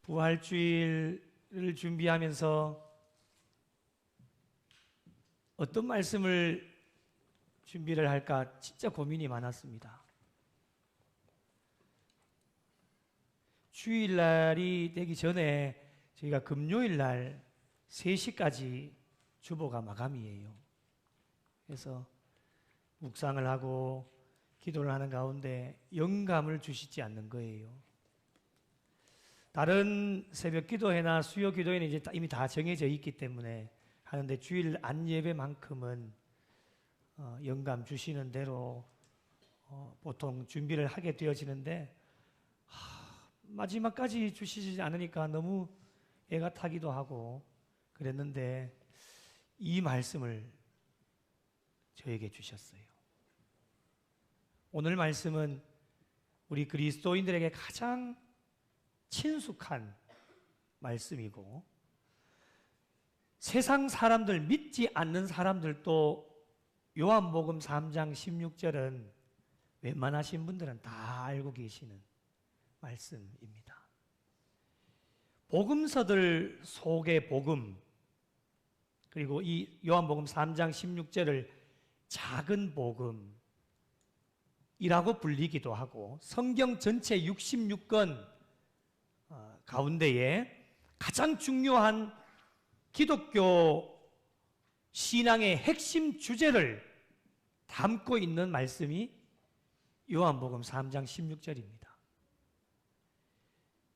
부활주일을 준비하면서 어떤 말씀을 준비를 할까 진짜 고민이 많았습니다. 주일날이 되기 전에 저희가 금요일날 3시까지 주보가 마감이에요. 그래서 묵상을 하고 기도를 하는 가운데 영감을 주시지 않는 거예요. 다른 새벽 기도회나 수요 기도회는 이제 이미 다 정해져 있기 때문에 하는데 주일 안예배만큼은 영감 주시는 대로 보통 준비를 하게 되어지는데 마지막까지 주시지 않으니까 너무 애가 타기도 하고 그랬는데 이 말씀을 저에게 주셨어요. 오늘 말씀은 우리 그리스도인들에게 가장 친숙한 말씀이고 세상 사람들, 믿지 않는 사람들도 요한복음 3장 16절은 웬만하신 분들은 다 알고 계시는 말씀입니다. 복음서들 속의 복음, 그리고 이 요한복음 3장 16절을 작은 복음이라고 불리기도 하고 성경 전체 66권 가운데에 가장 중요한 기독교 신앙의 핵심 주제를 담고 있는 말씀이 요한복음 3장 16절입니다.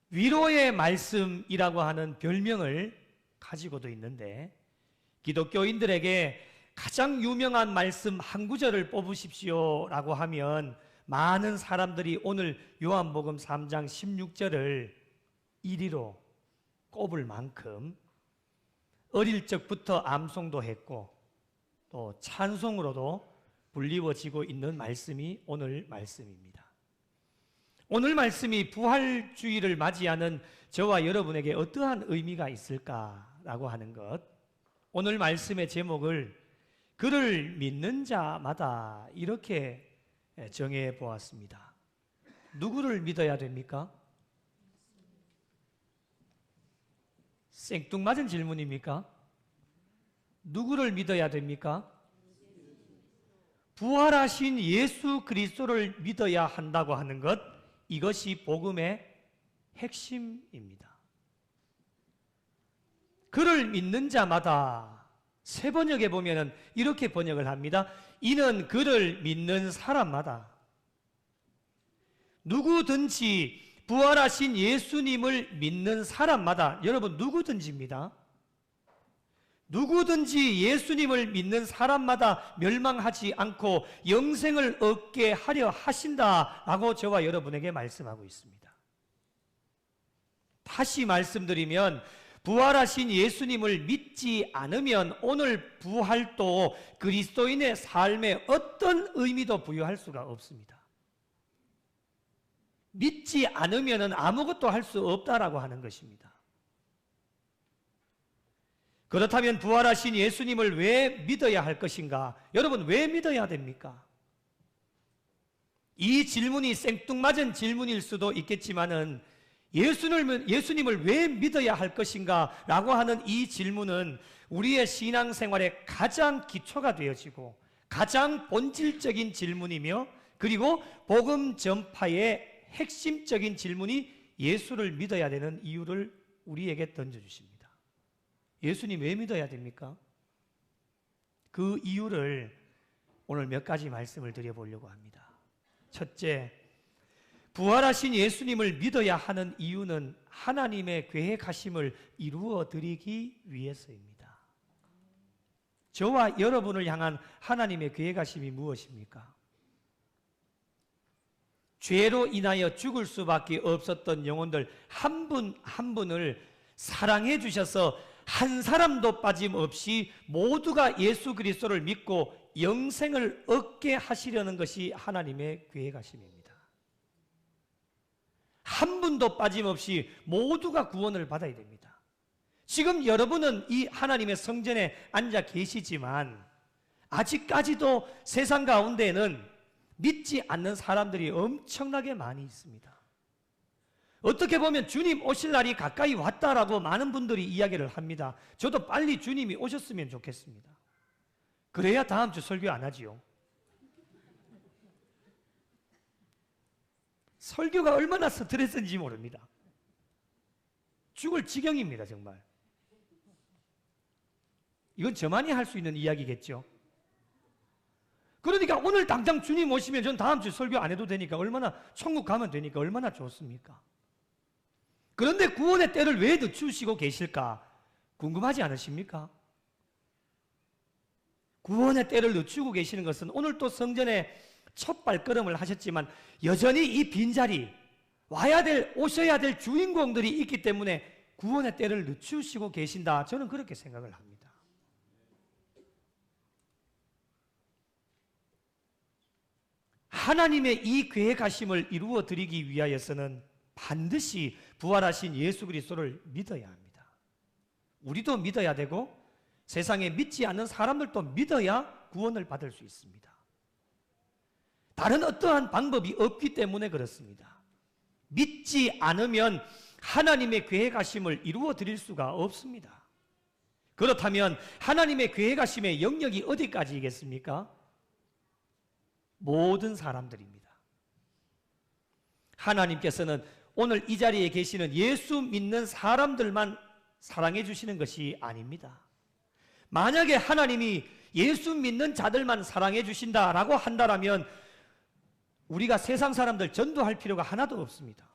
위로의 말씀이라고 하는 별명을 가지고도 있는데 기독교인들에게 가장 유명한 말씀 한 구절을 뽑으십시오라고 하면 많은 사람들이 오늘 요한복음 3장 16절을 1위로 꼽을 만큼 어릴 적부터 암송도 했고 또 찬송으로도 불리워지고 있는 말씀이 오늘 말씀입니다. 오늘 말씀이 부활주의를 맞이하는 저와 여러분에게 어떠한 의미가 있을까라고 하는 것, 오늘 말씀의 제목을 그를 믿는 자마다 이렇게 정해 보았습니다. 누구를 믿어야 됩니까? 생뚱맞은 질문입니까? 누구를 믿어야 됩니까? 부활하신 예수 그리스도를 믿어야 한다고 하는 것, 이것이 복음의 핵심입니다. 그를 믿는 자마다 새 번역에 보면은 이렇게 번역을 합니다. 이는 그를 믿는 사람마다, 누구든지 부활하신 예수님을 믿는 사람마다, 여러분 누구든지입니다. 누구든지 예수님을 믿는 사람마다 멸망하지 않고 영생을 얻게 하려 하신다라고 저와 여러분에게 말씀하고 있습니다. 다시 말씀드리면 부활하신 예수님을 믿지 않으면 오늘 부활도 그리스도인의 삶에 어떤 의미도 부여할 수가 없습니다. 믿지 않으면 아무것도 할 수 없다라고 하는 것입니다. 그렇다면 부활하신 예수님을 왜 믿어야 할 것인가? 여러분 왜 믿어야 됩니까? 이 질문이 생뚱맞은 질문일 수도 있겠지만은 예수님을 왜 믿어야 할 것인가? 라고 하는 이 질문은 우리의 신앙생활의 가장 기초가 되어지고 가장 본질적인 질문이며 그리고 복음 전파의 핵심적인 질문이 예수를 믿어야 되는 이유를 우리에게 던져주십니다. 예수님 왜 믿어야 됩니까? 그 이유를 오늘 몇 가지 말씀을 드려보려고 합니다. 첫째, 부활하신 예수님을 믿어야 하는 이유는 하나님의 계획하심을 이루어 드리기 위해서입니다. 저와 여러분을 향한 하나님의 계획하심이 무엇입니까? 죄로 인하여 죽을 수밖에 없었던 영혼들 한 분 한 분을 사랑해 주셔서 한 사람도 빠짐없이 모두가 예수 그리스도를 믿고 영생을 얻게 하시려는 것이 하나님의 계획하심입니다. 한 분도 빠짐없이 모두가 구원을 받아야 됩니다. 지금 여러분은 이 하나님의 성전에 앉아 계시지만 아직까지도 세상 가운데에는 믿지 않는 사람들이 엄청나게 많이 있습니다. 어떻게 보면 주님 오실 날이 가까이 왔다라고 많은 분들이 이야기를 합니다. 저도 빨리 주님이 오셨으면 좋겠습니다. 그래야 다음 주 설교 안 하지요. 설교가 얼마나 스트레스인지 모릅니다. 죽을 지경입니다, 정말. 이건 저만이 할 수 있는 이야기겠죠. 그러니까 오늘 당장 주님 오시면 전 다음 주 설교 안 해도 되니까 얼마나, 천국 가면 되니까 얼마나 좋습니까? 그런데 구원의 때를 왜 늦추시고 계실까? 궁금하지 않으십니까? 구원의 때를 늦추고 계시는 것은 오늘 또 성전에 첫 발걸음을 하셨지만 여전히 이 빈자리, 오셔야 될 주인공들이 있기 때문에 구원의 때를 늦추시고 계신다. 저는 그렇게 생각을 합니다. 하나님의 이 계획하심을 이루어 드리기 위하여서는 반드시 부활하신 예수 그리스도를 믿어야 합니다. 우리도 믿어야 되고 세상에 믿지 않는 사람들도 믿어야 구원을 받을 수 있습니다. 다른 어떠한 방법이 없기 때문에 그렇습니다. 믿지 않으면 하나님의 계획하심을 이루어 드릴 수가 없습니다. 그렇다면 하나님의 계획하심의 영역이 어디까지이겠습니까? 모든 사람들입니다. 하나님께서는 오늘 이 자리에 계시는 예수 믿는 사람들만 사랑해 주시는 것이 아닙니다. 만약에 하나님이 예수 믿는 자들만 사랑해 주신다라고 한다면 우리가 세상 사람들 전도할 필요가 하나도 없습니다.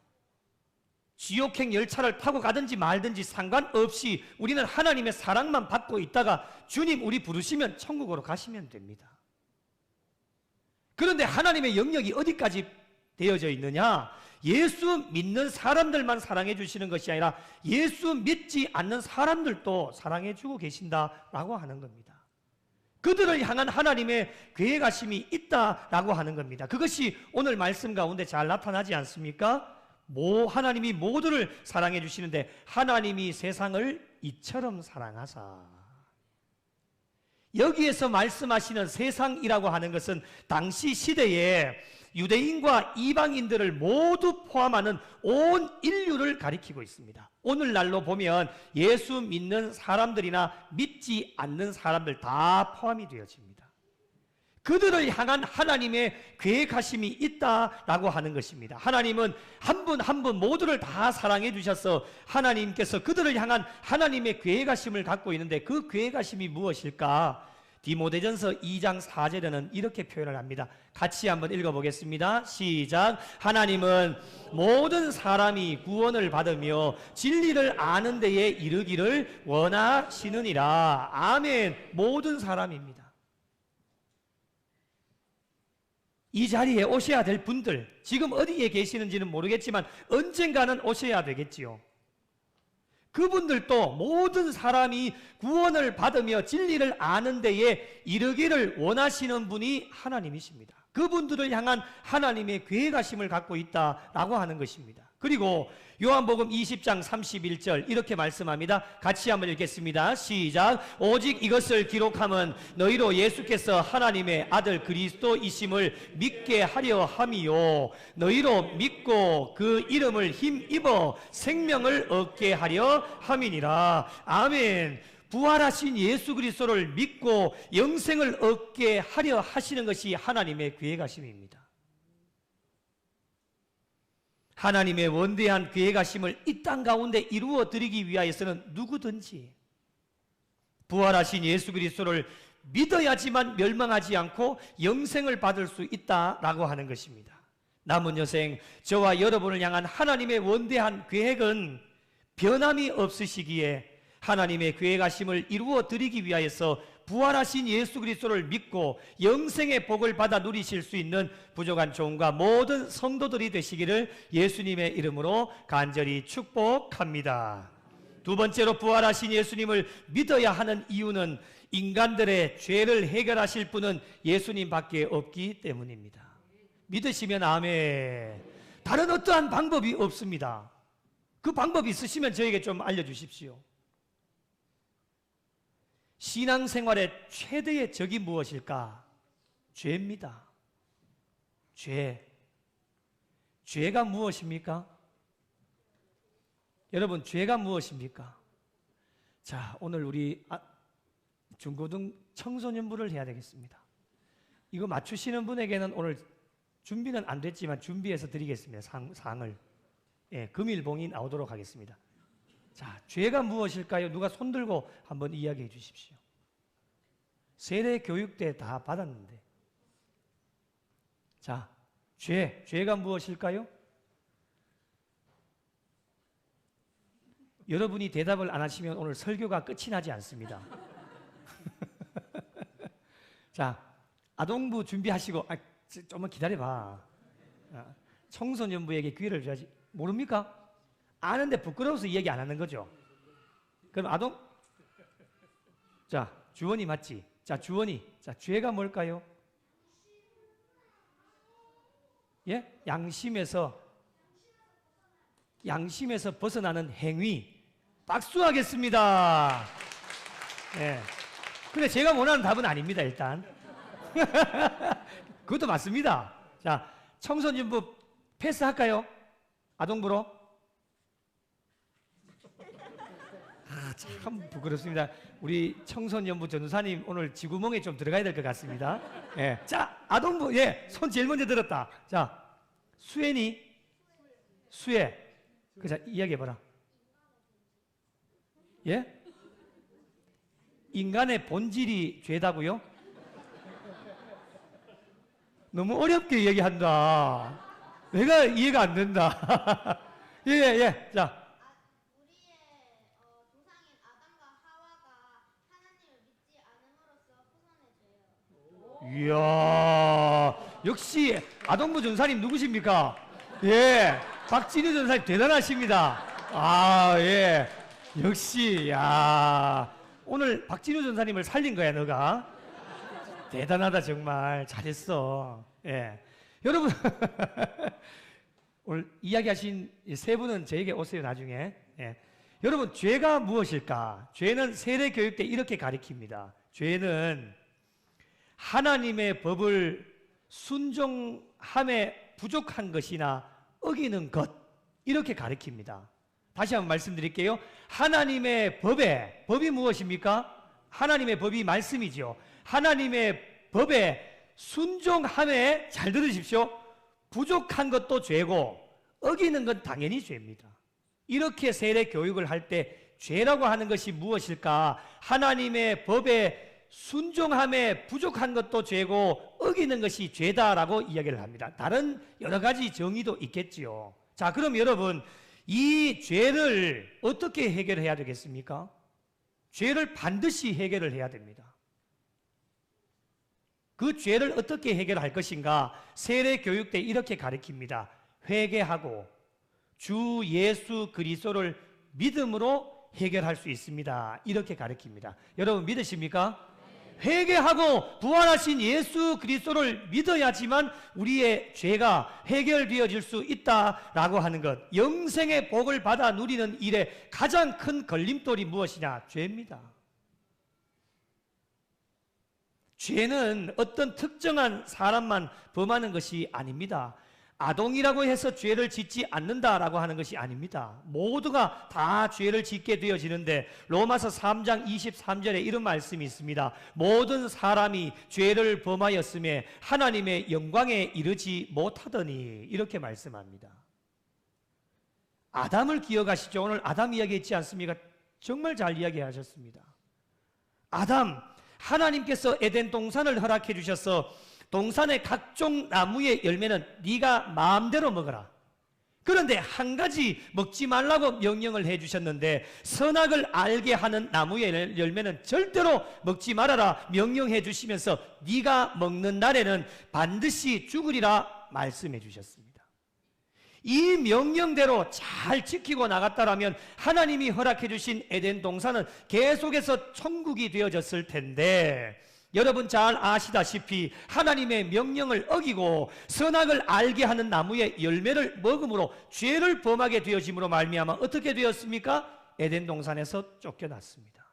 지옥행 열차를 타고 가든지 말든지 상관없이 우리는 하나님의 사랑만 받고 있다가 주님 우리 부르시면 천국으로 가시면 됩니다. 그런데 하나님의 영역이 어디까지 되어져 있느냐? 예수 믿는 사람들만 사랑해 주시는 것이 아니라 예수 믿지 않는 사람들도 사랑해 주고 계신다라고 하는 겁니다. 그들을 향한 하나님의 계획하심이 있다라고 하는 겁니다. 그것이 오늘 말씀 가운데 잘 나타나지 않습니까? 하나님이 모두를 사랑해 주시는데 하나님이 세상을 이처럼 사랑하사. 여기에서 말씀하시는 세상이라고 하는 것은 당시 시대에 유대인과 이방인들을 모두 포함하는 온 인류를 가리키고 있습니다. 오늘날로 보면 예수 믿는 사람들이나 믿지 않는 사람들 다 포함이 되어집니다. 그들을 향한 하나님의 계획하심이 있다라고 하는 것입니다. 하나님은 한 분 한 분 모두를 다 사랑해 주셔서 하나님께서 그들을 향한 하나님의 계획하심을 갖고 있는데 그 계획하심이 무엇일까? 디모데전서 2장 4절에는 이렇게 표현을 합니다. 같이 한번 읽어보겠습니다. 시작. 하나님은 모든 사람이 구원을 받으며 진리를 아는 데에 이르기를 원하시느니라. 아멘. 모든 사람입니다. 이 자리에 오셔야 될 분들, 지금 어디에 계시는지는 모르겠지만 언젠가는 오셔야 되겠지요. 그분들도 모든 사람이 구원을 받으며 진리를 아는 데에 이르기를 원하시는 분이 하나님이십니다. 그분들을 향한 하나님의 계획하심을 갖고 있다라고 하는 것입니다. 그리고 요한복음 20장 31절 이렇게 말씀합니다. 같이 한번 읽겠습니다. 시작. 오직 이것을 기록함은 너희로 예수께서 하나님의 아들 그리스도이심을 믿게 하려 함이요 너희로 믿고 그 이름을 힘입어 생명을 얻게 하려 함이니라. 아멘. 부활하신 예수 그리스도를 믿고 영생을 얻게 하려 하시는 것이 하나님의 계획하심입니다. 하나님의 원대한 계획하심을 이 땅 가운데 이루어 드리기 위하여서는 누구든지 부활하신 예수 그리스도를 믿어야지만 멸망하지 않고 영생을 받을 수 있다라고 하는 것입니다. 남은 여생 저와 여러분을 향한 하나님의 원대한 계획은 변함이 없으시기에 하나님의 계획하심을 이루어 드리기 위하여서 부활하신 예수 그리스도를 믿고 영생의 복을 받아 누리실 수 있는 부족한 종과 모든 성도들이 되시기를 예수님의 이름으로 간절히 축복합니다. 두 번째로 부활하신 예수님을 믿어야 하는 이유는 인간들의 죄를 해결하실 분은 예수님밖에 없기 때문입니다. 믿으시면 아멘. 다른 어떠한 방법이 없습니다. 그 방법이 있으시면 저에게 좀 알려주십시오. 신앙생활의 최대의 적이 무엇일까? 죄입니다. 죄. 죄가 무엇입니까? 여러분, 죄가 무엇입니까? 자, 오늘 우리 중고등 청소년부를 해야 되겠습니다. 이거 맞추시는 분에게는 오늘 준비는 안 됐지만 준비해서 드리겠습니다. 상을. 예, 금일봉이 나오도록 하겠습니다. 자, 죄가 무엇일까요? 누가 손들고 한번 이야기해 주십시오. 세례 교육 때 다 받았는데. 자, 죄가 무엇일까요? 여러분이 대답을 안 하시면 오늘 설교가 끝이 나지 않습니다. 자, 아동부 준비하시고, 좀만 기다려봐. 청소년부에게 기회를 줘야지. 모릅니까? 아는데 부끄러워서 이야기 안 하는 거죠. 그럼 자, 주원이 맞지? 자, 주원이. 자, 죄가 뭘까요? 예? 양심에서 벗어나는 행위. 박수하겠습니다. 예. 근데 제가 원하는 답은 아닙니다, 일단. 그것도 맞습니다. 자, 청소년부 패스할까요? 아동부로? 참 부끄럽습니다. 우리 청소년부 전도사님 오늘 지구멍에 좀 들어가야 될 것 같습니다. 예. 자, 아동부, 예, 손 제일 먼저 들었다. 자, 수혜. 자, 이야기해봐라. 예? 인간의 본질이 죄다고요? 너무 어렵게 얘기한다. 내가 이해가 안 된다. 예. 자. 우리의 조상인 아담과 하와가 하나님을 믿지 않음으로써 후손의 죄요. 이야, 역시 아동부 전사님 누구십니까? 예, 박진우 전사님 대단하십니다. 아, 예, 역시, 야, 오늘 박진우 전사님을 살린 거야, 너가. 대단하다, 정말. 잘했어. 예. 여러분, 오늘 이야기하신 세 분은 저에게 오세요, 나중에. 예. 여러분, 죄가 무엇일까? 죄는 세례 교육 때 이렇게 가리킵니다. 죄는 하나님의 법을 순종함에 부족한 것이나 어기는 것, 이렇게 가리킵니다. 다시 한번 말씀드릴게요. 하나님의 법이 무엇입니까? 하나님의 법이 말씀이죠. 하나님의 법에 순종함에, 잘 들으십시오, 부족한 것도 죄고 어기는 건 당연히 죄입니다. 이렇게 세례 교육을 할 때 죄라고 하는 것이 무엇일까? 하나님의 법에 순종함에 부족한 것도 죄고 어기는 것이 죄다라고 이야기를 합니다. 다른 여러 가지 정의도 있겠지요. 자, 그럼 여러분, 이 죄를 어떻게 해결해야 되겠습니까? 죄를 반드시 해결을 해야 됩니다. 그 죄를 어떻게 해결할 것인가? 세례 교육 때 이렇게 가르칩니다. 회개하고 주 예수 그리스도를 믿음으로 해결할 수 있습니다. 이렇게 가르칩니다. 여러분 믿으십니까? 회개하고 부활하신 예수 그리스도를 믿어야지만 우리의 죄가 해결되어질 수 있다라고 하는 것. 영생의 복을 받아 누리는 일에 가장 큰 걸림돌이 무엇이냐? 죄입니다. 죄는 어떤 특정한 사람만 범하는 것이 아닙니다. 아동이라고 해서 죄를 짓지 않는다라고 하는 것이 아닙니다. 모두가 다 죄를 짓게 되어지는데 로마서 3장 23절에 이런 말씀이 있습니다. 모든 사람이 죄를 범하였음에 하나님의 영광에 이르지 못하더니, 이렇게 말씀합니다. 아담을 기억하시죠? 오늘 아담 이야기했지 않습니까? 정말 잘 이야기하셨습니다. 아담, 하나님께서 에덴 동산을 허락해 주셔서 동산의 각종 나무의 열매는 네가 마음대로 먹어라. 그런데 한 가지 먹지 말라고 명령을 해 주셨는데 선악을 알게 하는 나무의 열매는 절대로 먹지 말아라 명령해 주시면서 네가 먹는 날에는 반드시 죽으리라 말씀해 주셨습니다. 이 명령대로 잘 지키고 나갔다라면 하나님이 허락해 주신 에덴 동산은 계속해서 천국이 되어졌을 텐데, 여러분 잘 아시다시피 하나님의 명령을 어기고 선악을 알게 하는 나무의 열매를 먹음으로 죄를 범하게 되어짐으로 말미암아 어떻게 되었습니까? 에덴 동산에서 쫓겨났습니다.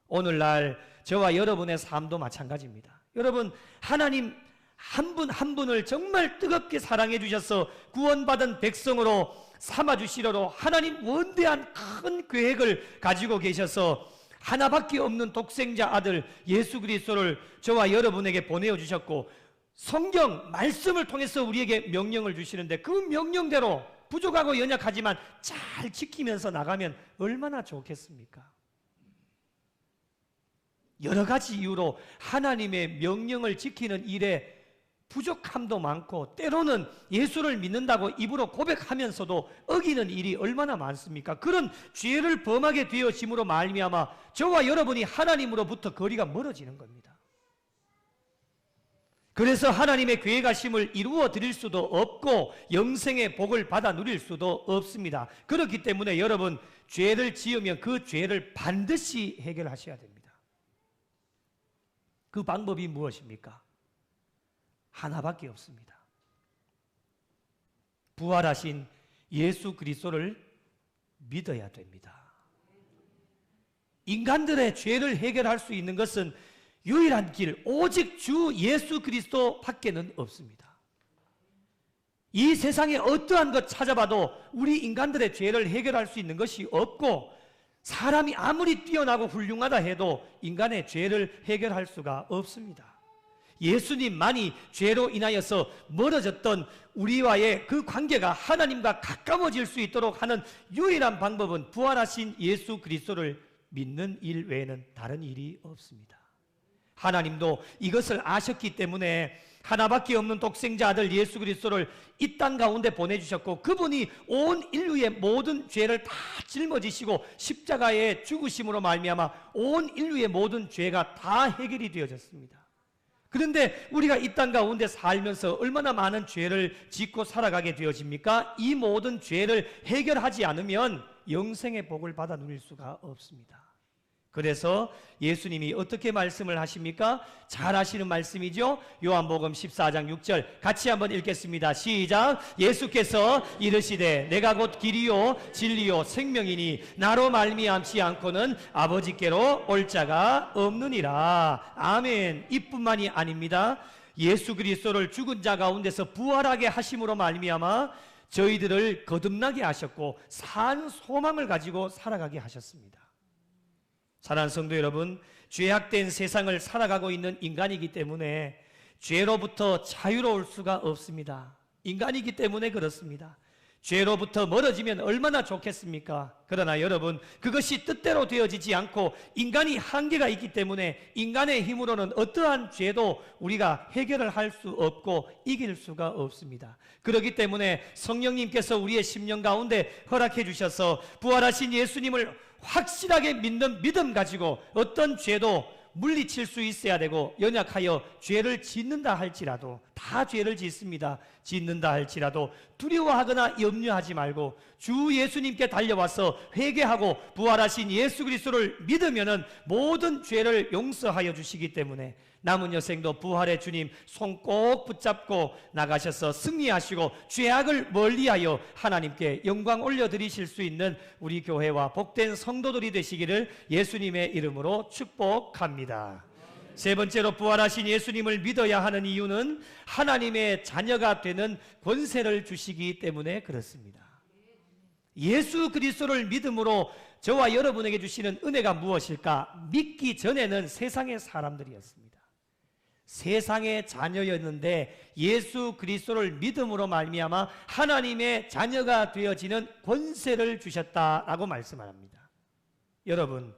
오늘날 저와 여러분의 삶도 마찬가지입니다. 여러분, 하나님 한 분 한 분을 정말 뜨겁게 사랑해 주셔서 구원받은 백성으로 삼아주시려고 하나님 원대한 큰 계획을 가지고 계셔서 하나밖에 없는 독생자 아들 예수 그리스도를 저와 여러분에게 보내어 주셨고, 성경 말씀을 통해서 우리에게 명령을 주시는데 그 명령대로 부족하고 연약하지만 잘 지키면서 나가면 얼마나 좋겠습니까? 여러 가지 이유로 하나님의 명령을 지키는 일에 부족함도 많고, 때로는 예수를 믿는다고 입으로 고백하면서도 어기는 일이 얼마나 많습니까? 그런 죄를 범하게 되어짐으로 말미암아 저와 여러분이 하나님으로부터 거리가 멀어지는 겁니다. 그래서 하나님의 계획하심을 이루어 드릴 수도 없고 영생의 복을 받아 누릴 수도 없습니다. 그렇기 때문에 여러분, 죄를 지으면 그 죄를 반드시 해결하셔야 됩니다. 그 방법이 무엇입니까? 하나밖에 없습니다. 부활하신 예수 그리스도를 믿어야 됩니다. 인간들의 죄를 해결할 수 있는 것은 유일한 길, 오직 주 예수 그리스도 밖에는 없습니다. 이 세상에 어떠한 것 찾아봐도 우리 인간들의 죄를 해결할 수 있는 것이 없고, 사람이 아무리 뛰어나고 훌륭하다 해도 인간의 죄를 해결할 수가 없습니다. 예수님만이 죄로 인하여서 멀어졌던 우리와의 그 관계가 하나님과 가까워질 수 있도록 하는 유일한 방법은 부활하신 예수 그리스도를 믿는 일 외에는 다른 일이 없습니다. 하나님도 이것을 아셨기 때문에 하나밖에 없는 독생자 아들 예수 그리스도를 이 땅 가운데 보내주셨고, 그분이 온 인류의 모든 죄를 다 짊어지시고 십자가에 죽으심으로 말미암아 온 인류의 모든 죄가 다 해결이 되어졌습니다. 그런데 우리가 이 땅 가운데 살면서 얼마나 많은 죄를 짓고 살아가게 되어집니까? 이 모든 죄를 해결하지 않으면 영생의 복을 받아 누릴 수가 없습니다. 그래서 예수님이 어떻게 말씀을 하십니까? 잘 아시는 말씀이죠. 요한복음 14장 6절 같이 한번 읽겠습니다. 시작. 예수께서 이르시되 내가 곧 길이요 진리요 생명이니 나로 말미암지 않고는 아버지께로 올 자가 없느니라. 아멘. 이뿐만이 아닙니다. 예수 그리스도를 죽은 자 가운데서 부활하게 하심으로 말미암아 저희들을 거듭나게 하셨고 산 소망을 가지고 살아가게 하셨습니다. 사랑하는 성도 여러분, 죄악된 세상을 살아가고 있는 인간이기 때문에 죄로부터 자유로울 수가 없습니다. 인간이기 때문에 그렇습니다. 죄로부터 멀어지면 얼마나 좋겠습니까? 그러나 여러분, 그것이 뜻대로 되어지지 않고 인간이 한계가 있기 때문에 인간의 힘으로는 어떠한 죄도 우리가 해결을 할 수 없고 이길 수가 없습니다. 그렇기 때문에 성령님께서 우리의 심령 가운데 허락해 주셔서 부활하신 예수님을 확실하게 믿는 믿음 가지고 어떤 죄도 물리칠 수 있어야 되고, 연약하여 죄를 짓는다 할지라도, 다 죄를 짓습니다. 짓는다 할지라도 두려워하거나 염려하지 말고 주 예수님께 달려와서 회개하고 부활하신 예수 그리스도를 믿으면은 모든 죄를 용서하여 주시기 때문에 남은 여생도 부활의 주님 손 꼭 붙잡고 나가셔서 승리하시고 죄악을 멀리하여 하나님께 영광 올려드리실 수 있는 우리 교회와 복된 성도들이 되시기를 예수님의 이름으로 축복합니다. 세 번째로, 부활하신 예수님을 믿어야 하는 이유는 하나님의 자녀가 되는 권세를 주시기 때문에 그렇습니다. 예수 그리스도를 믿음으로 저와 여러분에게 주시는 은혜가 무엇일까? 믿기 전에는 세상의 사람들이었습니다. 세상의 자녀였는데 예수 그리스도를 믿음으로 말미암아 하나님의 자녀가 되어지는 권세를 주셨다라고 말씀합니다. 여러분,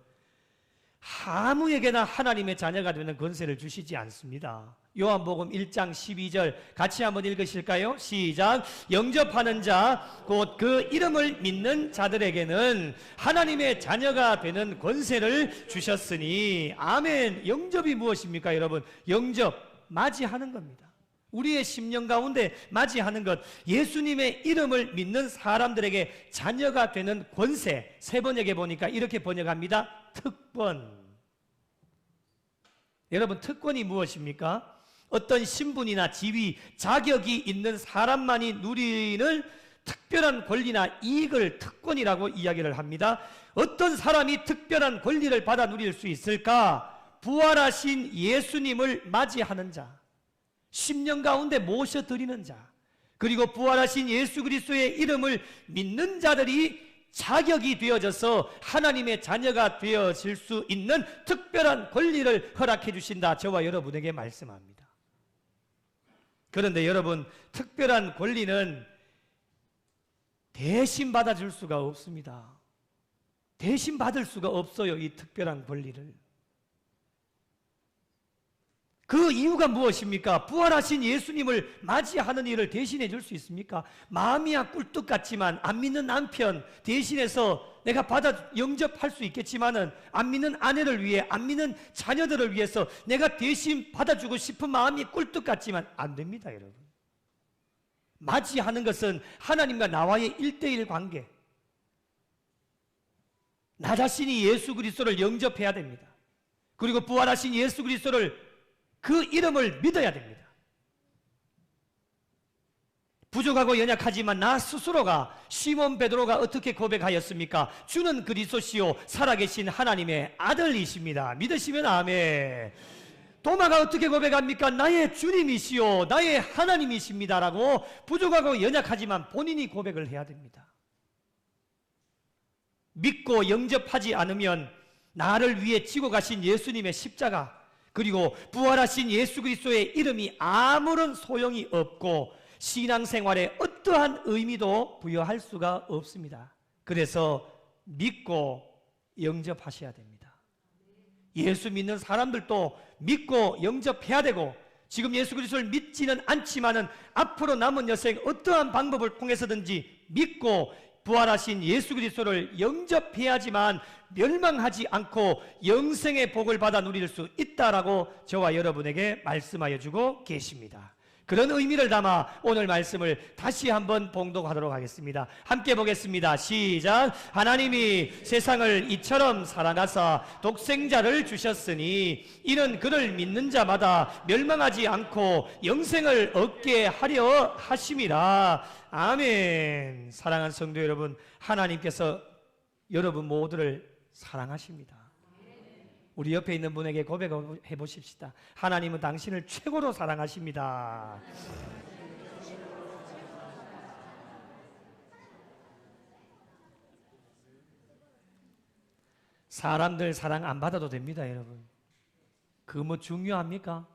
아무에게나 하나님의 자녀가 되는 권세를 주시지 않습니다. 요한복음 1장 12절 같이 한번 읽으실까요? 시작. 영접하는 자 곧 그 이름을 믿는 자들에게는 하나님의 자녀가 되는 권세를 주셨으니. 아멘. 영접이 무엇입니까, 여러분? 영접, 맞이하는 겁니다. 우리의 심령 가운데 맞이하는 것, 예수님의 이름을 믿는 사람들에게 자녀가 되는 권세. 세 번역에 보니까 이렇게 번역합니다. 특권. 여러분, 특권이 무엇입니까? 어떤 신분이나 지위, 자격이 있는 사람만이 누리는 특별한 권리나 이익을 특권이라고 이야기를 합니다. 어떤 사람이 특별한 권리를 받아 누릴 수 있을까? 부활하신 예수님을 맞이하는 자, 10년 가운데 모셔드리는 자, 그리고 부활하신 예수 그리스도의 이름을 믿는 자들이 자격이 되어져서 하나님의 자녀가 되어질 수 있는 특별한 권리를 허락해 주신다. 저와 여러분에게 말씀합니다. 그런데 여러분, 특별한 권리는 대신 받아줄 수가 없습니다. 대신 받을 수가 없어요, 이 특별한 권리를. 그 이유가 무엇입니까? 부활하신 예수님을 맞이하는 일을 대신해 줄 수 있습니까? 마음이야 꿀떡 같지만 안 믿는 남편 대신해서 내가 받아 영접할 수 있겠지만은 안 믿는 아내를 위해, 안 믿는 자녀들을 위해서 내가 대신 받아주고 싶은 마음이 꿀떡 같지만 안 됩니다, 여러분. 맞이하는 것은 하나님과 나와의 1:1 관계. 나 자신이 예수 그리스도를 영접해야 됩니다. 그리고 부활하신 예수 그리스도를, 그 이름을 믿어야 됩니다. 부족하고 연약하지만 나 스스로가, 시몬 베드로가 어떻게 고백하였습니까? 주는 그리스도시요 살아계신 하나님의 아들이십니다. 믿으시면 아멘. 도마가 어떻게 고백합니까? 나의 주님이시요 나의 하나님이십니다라고 부족하고 연약하지만 본인이 고백을 해야 됩니다. 믿고 영접하지 않으면 나를 위해 지고 가신 예수님의 십자가, 그리고 부활하신 예수 그리스도의 이름이 아무런 소용이 없고 신앙생활에 어떠한 의미도 부여할 수가 없습니다. 그래서 믿고 영접하셔야 됩니다. 예수 믿는 사람들도 믿고 영접해야 되고, 지금 예수 그리스도를 믿지는 않지만은 앞으로 남은 여생 어떠한 방법을 통해서든지 믿고 부활하신 예수 그리스도를 영접해야지만 멸망하지 않고 영생의 복을 받아 누릴 수 있다라고 저와 여러분에게 말씀하여 주고 계십니다. 그런 의미를 담아 오늘 말씀을 다시 한번 봉독하도록 하겠습니다. 함께 보겠습니다. 시작. 하나님이 세상을 이처럼 사랑하사 독생자를 주셨으니 이는 그를 믿는 자마다 멸망하지 않고 영생을 얻게 하려 하심이라. 아멘. 사랑하는 성도 여러분, 하나님께서 여러분 모두를 사랑하십니다. 우리 옆에 있는 분에게 고백해 보십시다. 하나님은 당신을 최고로 사랑하십니다. 사람들 사랑 안 받아도 됩니다, 여러분. 그 뭐 중요합니까?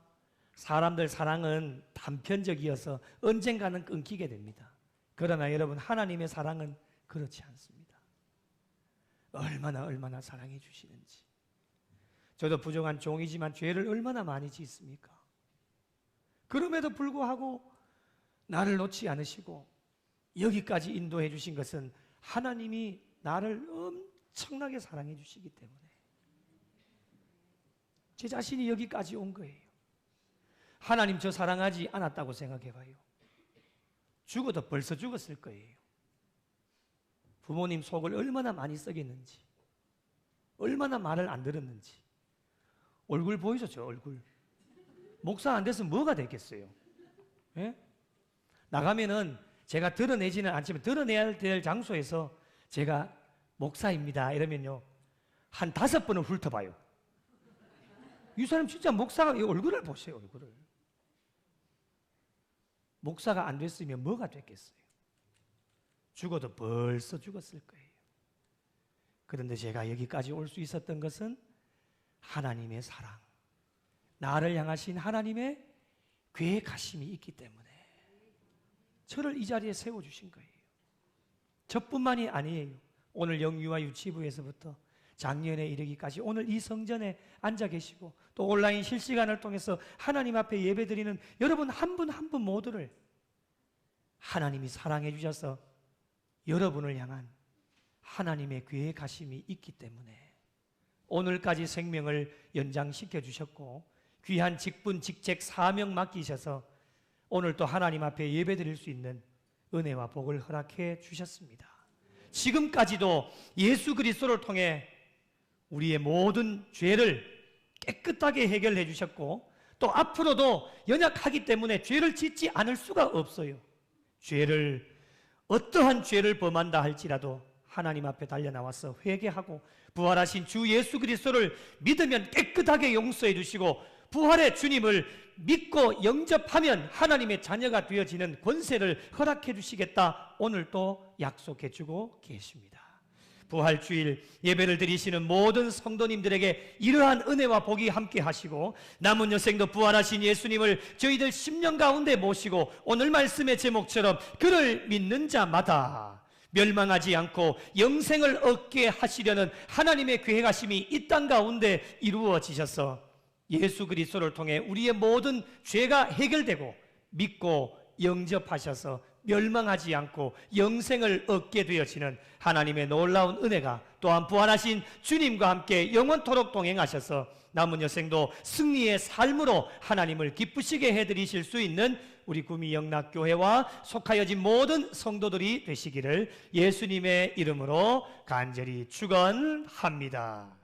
사람들 사랑은 단편적이어서 언젠가는 끊기게 됩니다. 그러나 여러분, 하나님의 사랑은 그렇지 않습니다. 얼마나 사랑해 주시는지. 저도 부정한 종이지만 죄를 얼마나 많이 짓습니까? 그럼에도 불구하고 나를 놓지 않으시고 여기까지 인도해 주신 것은 하나님이 나를 엄청나게 사랑해 주시기 때문에 제 자신이 여기까지 온 거예요. 하나님 저 사랑하지 않았다고 생각해 봐요. 죽어도 벌써 죽었을 거예요. 부모님 속을 얼마나 많이 썩였는지, 얼마나 말을 안 들었는지. 얼굴 보이죠? 저 얼굴. 목사 안 돼서 뭐가 됐겠어요? 예? 나가면은 제가 드러내지는 않지만 드러내야 될 장소에서 제가 목사입니다 이러면요 한 5번은 훑어봐요. 이 사람 진짜 목사가, 이 얼굴을 보세요. 얼굴을. 목사가 안 됐으면 뭐가 됐겠어요? 죽어도 벌써 죽었을 거예요. 그런데 제가 여기까지 올 수 있었던 것은 하나님의 사랑, 나를 향하신 하나님의 계획하심이 있기 때문에 저를 이 자리에 세워주신 거예요. 저뿐만이 아니에요. 오늘 영유아 유치부에서부터 작년에 이르기까지 오늘 이 성전에 앉아 계시고 또 온라인 실시간을 통해서 하나님 앞에 예배드리는 여러분 한 분 한 분 모두를 하나님이 사랑해 주셔서 여러분을 향한 하나님의 계획하심이 있기 때문에 오늘까지 생명을 연장시켜 주셨고 귀한 직분, 직책, 사명 맡기셔서 오늘 또 하나님 앞에 예배드릴 수 있는 은혜와 복을 허락해 주셨습니다. 지금까지도 예수 그리스도를 통해 우리의 모든 죄를 깨끗하게 해결해 주셨고 또 앞으로도 연약하기 때문에 죄를 짓지 않을 수가 없어요. 어떠한 죄를 범한다 할지라도 하나님 앞에 달려나와서 회개하고 부활하신 주 예수 그리스도를 믿으면 깨끗하게 용서해 주시고 부활의 주님을 믿고 영접하면 하나님의 자녀가 되어지는 권세를 허락해 주시겠다. 오늘 또 약속해 주고 계십니다. 부활주일 예배를 드리시는 모든 성도님들에게 이러한 은혜와 복이 함께 하시고 남은 여생도 부활하신 예수님을 저희들 10년 가운데 모시고 오늘 말씀의 제목처럼 그를 믿는 자마다 멸망하지 않고 영생을 얻게 하시려는 하나님의 계획하심이 이 땅 가운데 이루어지셔서 예수 그리스도를 통해 우리의 모든 죄가 해결되고 믿고 영접하셔서 멸망하지 않고 영생을 얻게 되어지는 하나님의 놀라운 은혜가 또한 부활하신 주님과 함께 영원토록 동행하셔서 남은 여생도 승리의 삶으로 하나님을 기쁘시게 해드리실 수 있는 우리 구미 영락교회와 속하여진 모든 성도들이 되시기를 예수님의 이름으로 간절히 축원합니다.